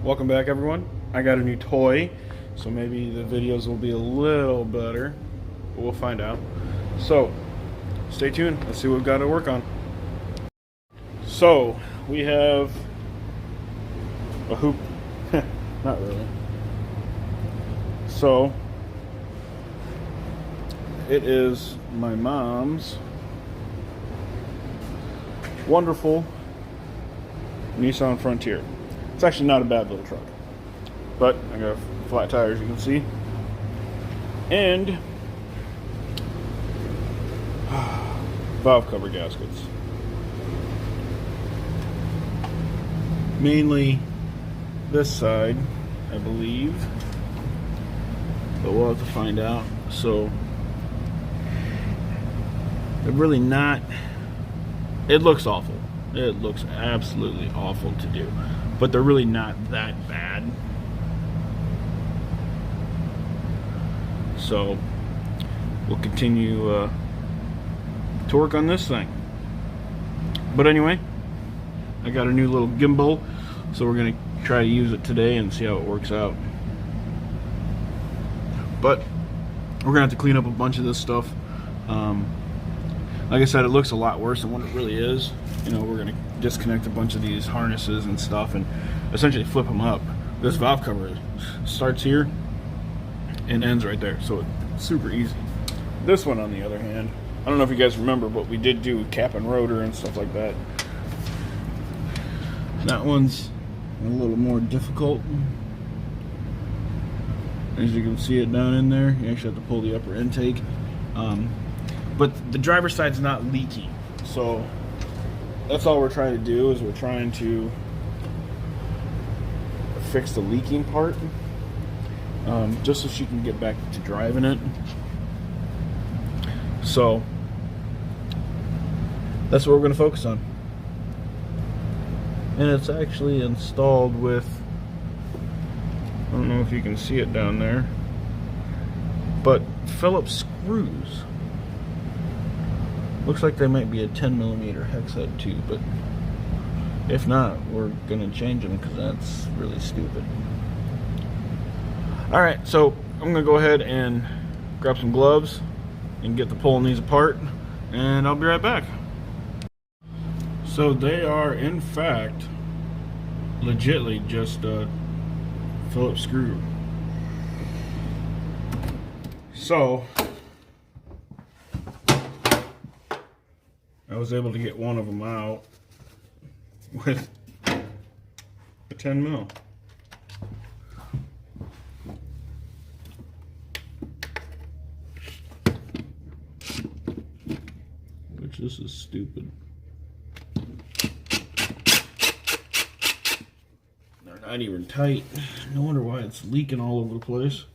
Welcome back, everyone. I got a new toy, so maybe the videos will be a little better, but we'll find out. So stay tuned. Let's see what we've got to work on. So we have a hoop. Not really. So it is my mom's wonderful Nissan Frontier. It's actually not a bad little truck, but I got flat tires, you can see, and valve cover gaskets. Mainly this side, I believe, but we'll have to find out. So they're really not. It looks awful. It looks absolutely awful to do, but they're really not that bad. So we'll continue to work on this thing. But anyway, I got a new little gimbal, so we're gonna try to use it today and see how it works out. But we're gonna have to clean up a bunch of this stuff. Like I said, it looks a lot worse than what it really is. You know, we're gonna disconnect a bunch of these harnesses and stuff and essentially flip them up. This valve cover starts here and ends right there, so it's super easy. This one, on the other hand, I don't know if you guys remember, but we did do cap and rotor and stuff like that. That one's a little more difficult. As you can see it down in there, you actually have to pull the upper intake. But the driver's side's not leaking, so that's all we're trying to do, is we're trying to fix the leaking part, just so she can get back to driving it. So that's what we're going to focus on. And it's actually installed with, I don't know if you can see it down there, but Phillips screws. Looks like they might be a 10mm hex head too, but if not, we're gonna change them because that's really stupid. Alright, so I'm gonna go ahead and grab some gloves and get to pulling these apart, and I'll be right back. So they are, in fact, legitly just a Phillips screw. So I was able to get one of them out with a 10mm. Which, this is stupid. They're not even tight. No wonder why it's leaking all over the place.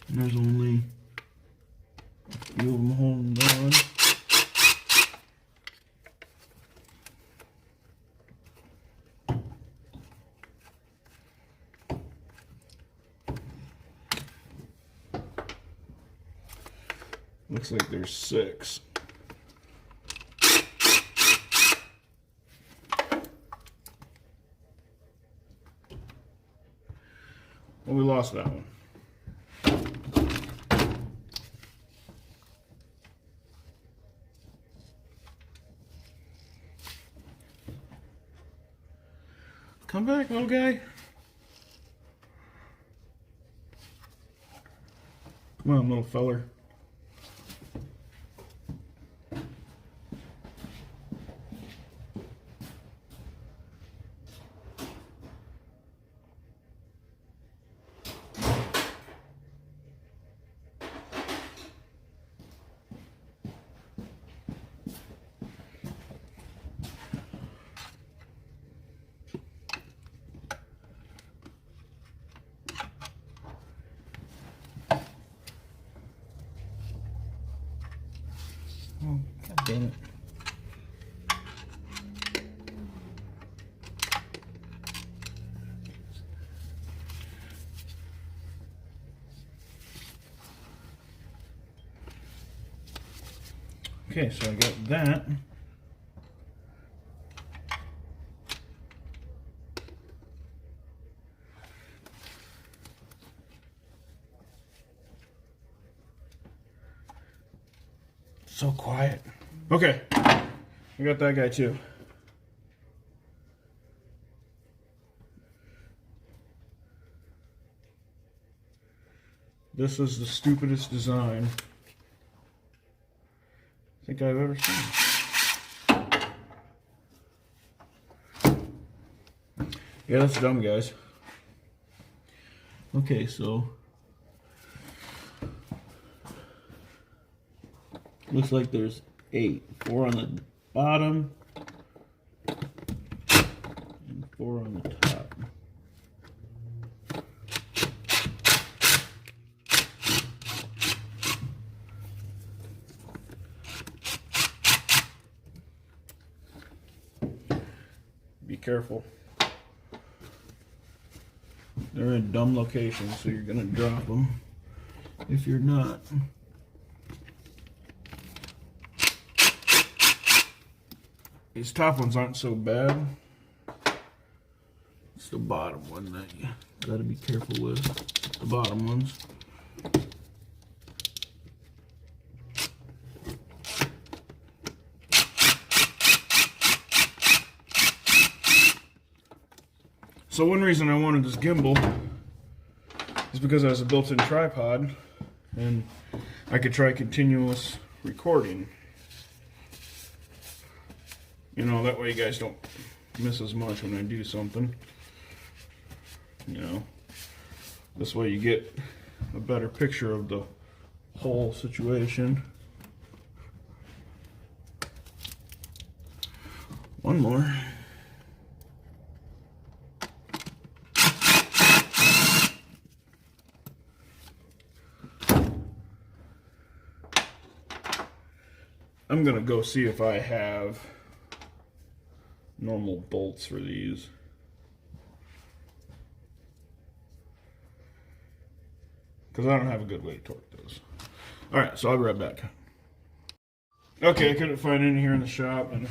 And there's only a few of them holding on. Looks like there's 6. Well, we lost that one. Come back, little guy. Come on, little feller. Oh, God damn it. Okay, so I got that So quiet. Okay, I got that guy too. This is the stupidest design I think I've ever seen. Yeah, that's dumb, guys. Okay, so looks like there's 8. 4 on the bottom and 4 on the top. Be careful. They're in dumb locations, so you're gonna drop them if you're not. These top ones aren't so bad. It's the bottom one that you gotta be careful with. The bottom ones. So one reason I wanted this gimbal is because it has a built-in tripod and I could try continuous recording. You know, that way you guys don't miss as much when I do something. You know, this way you get a better picture of the whole situation. One more. I'm gonna go see if I have normal bolts for these. Because I don't have a good way to torque those. Alright, so I'll be right back. Okay, I couldn't find any here in the shop, and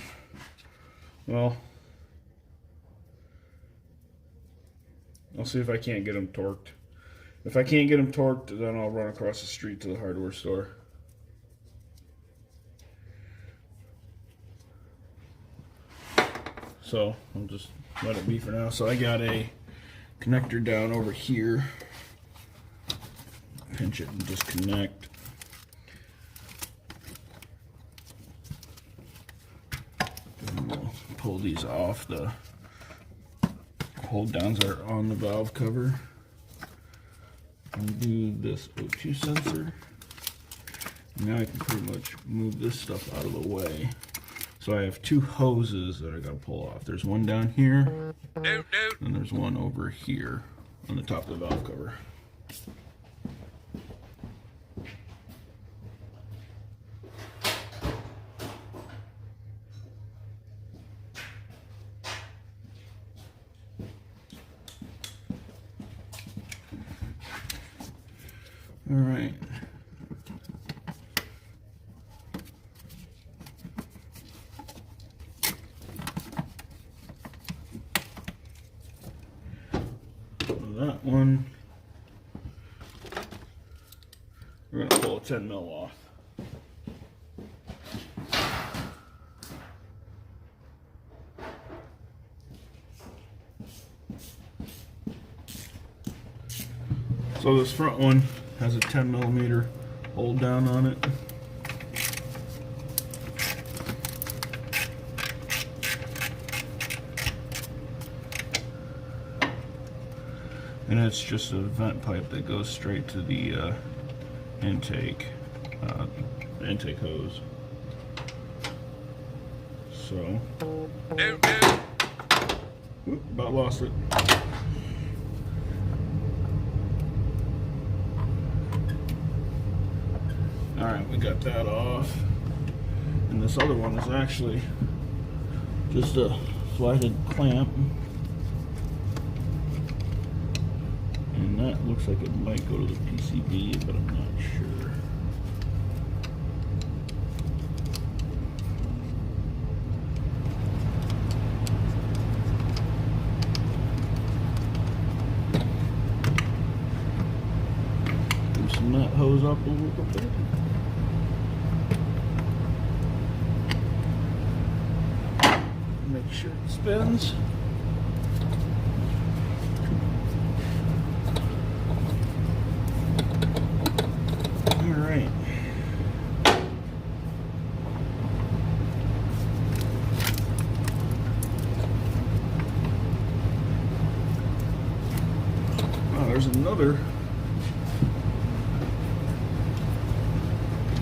well, I'll see if I can't get them torqued. If I can't get them torqued, then I'll run across the street to the hardware store. So I'll just let it be for now. So I got a connector down over here. Pinch it and disconnect. And we'll pull these off. The hold downs are on the valve cover. Undo this O2 sensor. Now I can pretty much move this stuff out of the way. So I have 2 hoses that I gotta pull off. There's one down here, and there's one over here on the top of the valve cover. All right. That one, we're going to pull a 10 mil off. So this front one has a 10 millimeter hold down on it. And it's just a vent pipe that goes straight to the intake hose. So, whoop, about lost it. All right, we got that off. And this other one is actually just a flathead clamp. And that looks like it might go to the PCB, but I'm not sure. Loosen that hose up a little bit. Make sure it spins. All right. Oh, there's another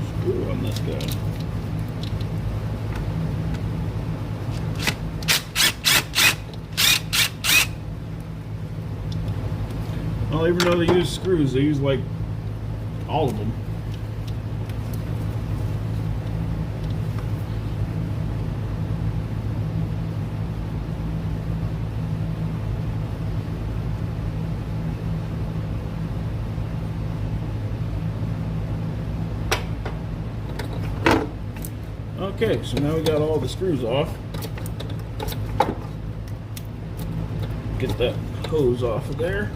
screw on this guy. Well, even though they use screws, they use like all of them. Okay, so now we got all the screws off. Get that hose off of there.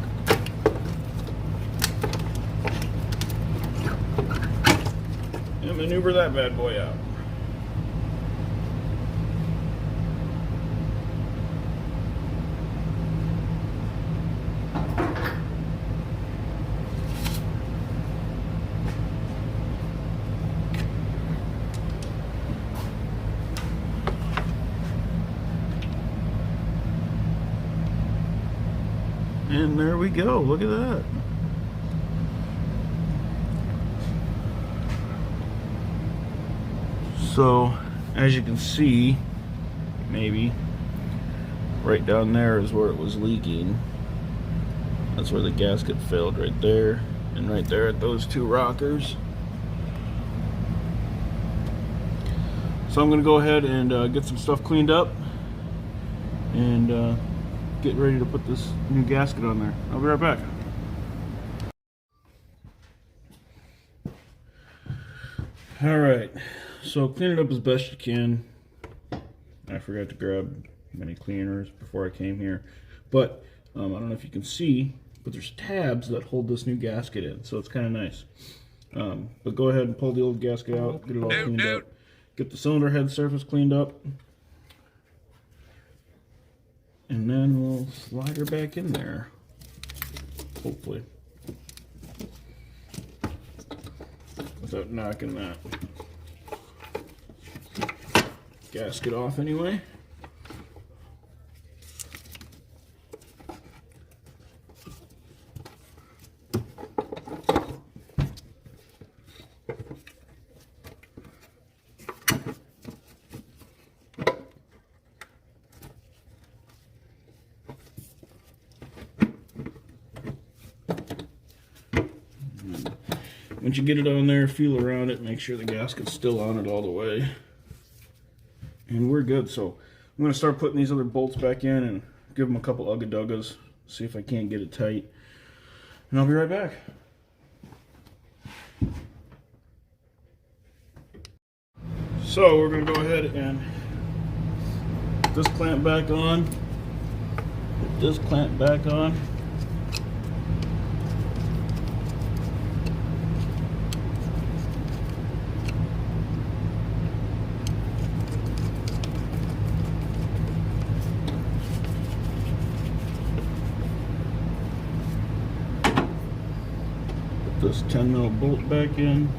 And maneuver that bad boy out. And there we go. Look at that. So, as you can see, maybe right down there is where it was leaking. That's where the gasket failed, right there, and right there at those two rockers. So I'm gonna go ahead and get some stuff cleaned up and get ready to put this new gasket on there. I'll be right back. All right, so clean it up as best you can. I forgot to grab many cleaners before I came here, but I don't know if you can see, but there's tabs that hold this new gasket in, so it's kind of nice. But go ahead and pull the old gasket out, get it all cleaned up, get the cylinder head surface cleaned up, and then we'll slide her back in there, hopefully, without knocking that gasket off anyway. Once you get it on there, feel around it, make sure the gasket's still on it all the way. And we're good. So I'm going to start putting these other bolts back in and give them a couple ugga-duggas, see if I can't get it tight. And I'll be right back. So we're going to go ahead and put this clamp back on, put this clamp back on. This 10mm bolt back in.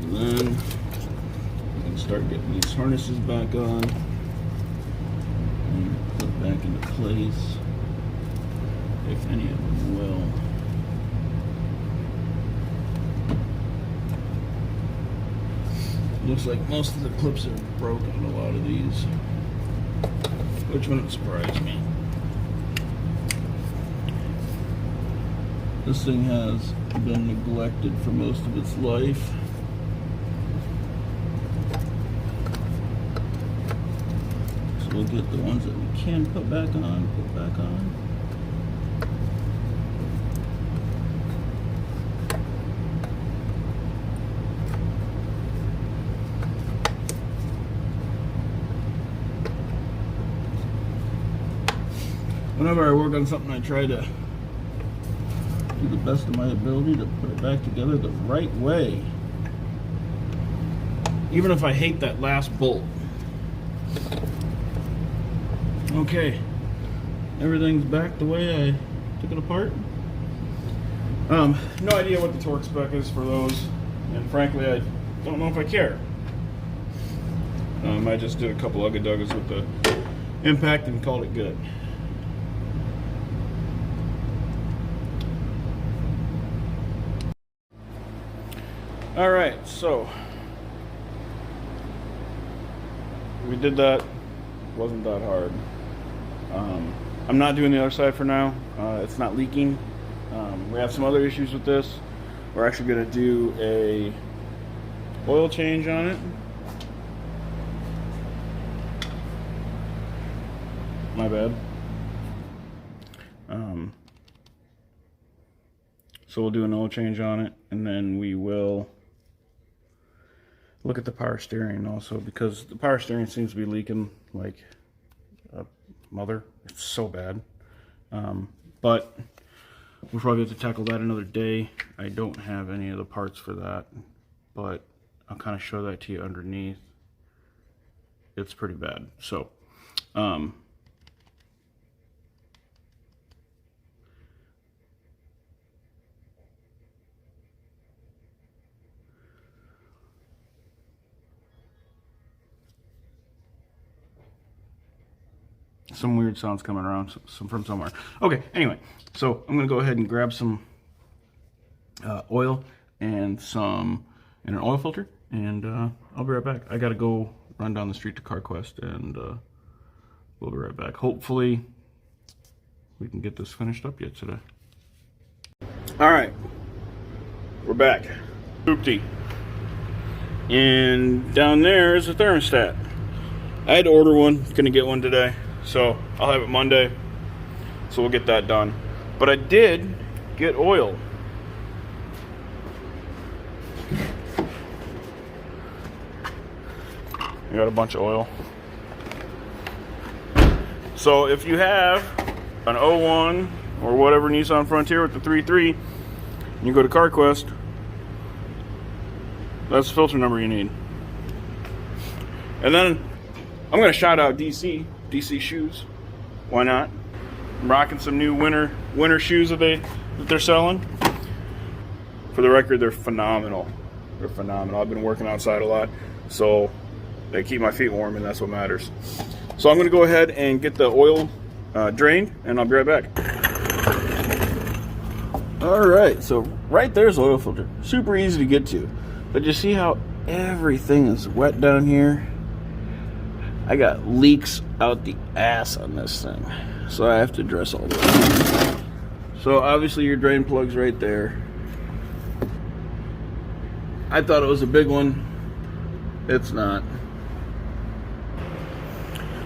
And then we can start getting these harnesses back on and put back into place, if any of them will. Looks like most of the clips are broken on a lot of these, which wouldn't surprise me. This thing has been neglected for most of its life. So we'll get the ones that we can put back on, put back on. whenever I work on something, I try to do the best of my ability to put it back together the right way. Even if I hate that last bolt. Okay, everything's back the way I took it apart. No idea what the torque spec is for those, and frankly I don't know if I care. I just did a couple ugga-duggas with the impact and called it good. Alright, so we did that. Wasn't that hard. I'm not doing the other side for now. It's not leaking. We have some other issues with this. We're actually going to do a oil change on it. My bad. So we'll do an oil change on it, and then we will look at the power steering also, because the power steering seems to be leaking like a mother. It's so bad. But we'll probably have to tackle that another day. I don't have any of the parts for that, but I'll kind of show that to you underneath. It's pretty bad. So some weird sounds coming around from somewhere. Okay, anyway, so I'm gonna go ahead and grab some oil and an oil filter, and I'll be right back. I gotta go run down the street to CarQuest, and we'll be right back. Hopefully we can get this finished up yet today. All right, we're back. Oopty. And down there is a thermostat. I had to order one, gonna get one today. So I'll have it Monday, so we'll get that done. But I did get oil. I got a bunch of oil. So if you have an 01 or whatever Nissan Frontier with the 3.3, you go to CarQuest, that's the filter number you need. And then I'm gonna shout out DC shoes. Why not? I'm rocking some new winter shoes that they're selling. For the record, they're phenomenal. They're phenomenal. I've been working outside a lot, so they keep my feet warm, and that's what matters. So I'm going to go ahead and get the oil drained, and I'll be right back. All right, so right there's the oil filter. Super easy to get to, but you see how everything is wet down here? I got leaks out the ass on this thing, so I have to address all this. So obviously your drain plug's right there. I thought it was a big one. It's not.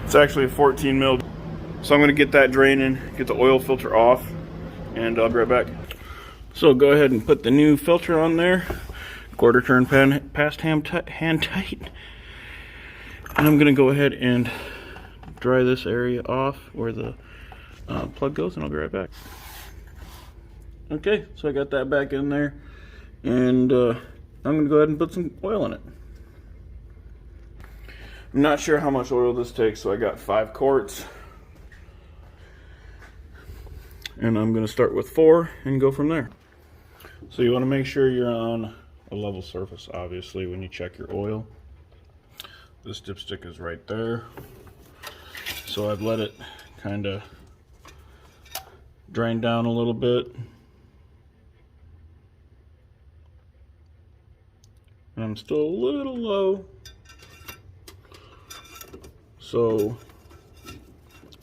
It's actually a 14 mil. So I'm gonna get that draining, get the oil filter off, and I'll be right back. So go ahead and put the new filter on there. Quarter turn past hand tight. And I'm gonna go ahead and dry this area off where the plug goes, and I'll be right back. Okay, so I got that back in there, and I'm gonna go ahead and put some oil in it. I'm not sure how much oil this takes, so I got 5 quarts. And I'm gonna start with 4 and go from there. So you wanna make sure you're on a level surface, obviously, when you check your oil. This dipstick is right there. So I've let it kind of drain down a little bit. And I'm still a little low. So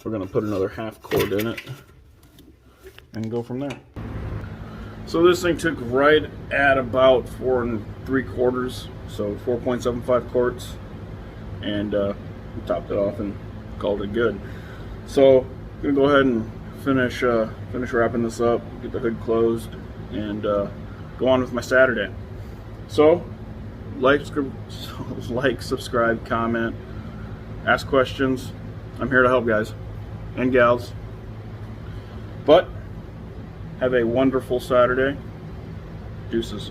we're gonna put another half quart in it and go from there. So this thing took right at about 4 3/4, so 4.75 quarts, and topped it off and called it good. So I'm gonna go ahead and finish wrapping this up, get the hood closed, and go on with my Saturday. So like, subscribe, comment, ask questions. I'm here to help, guys and gals. But have a wonderful Saturday. Deuces.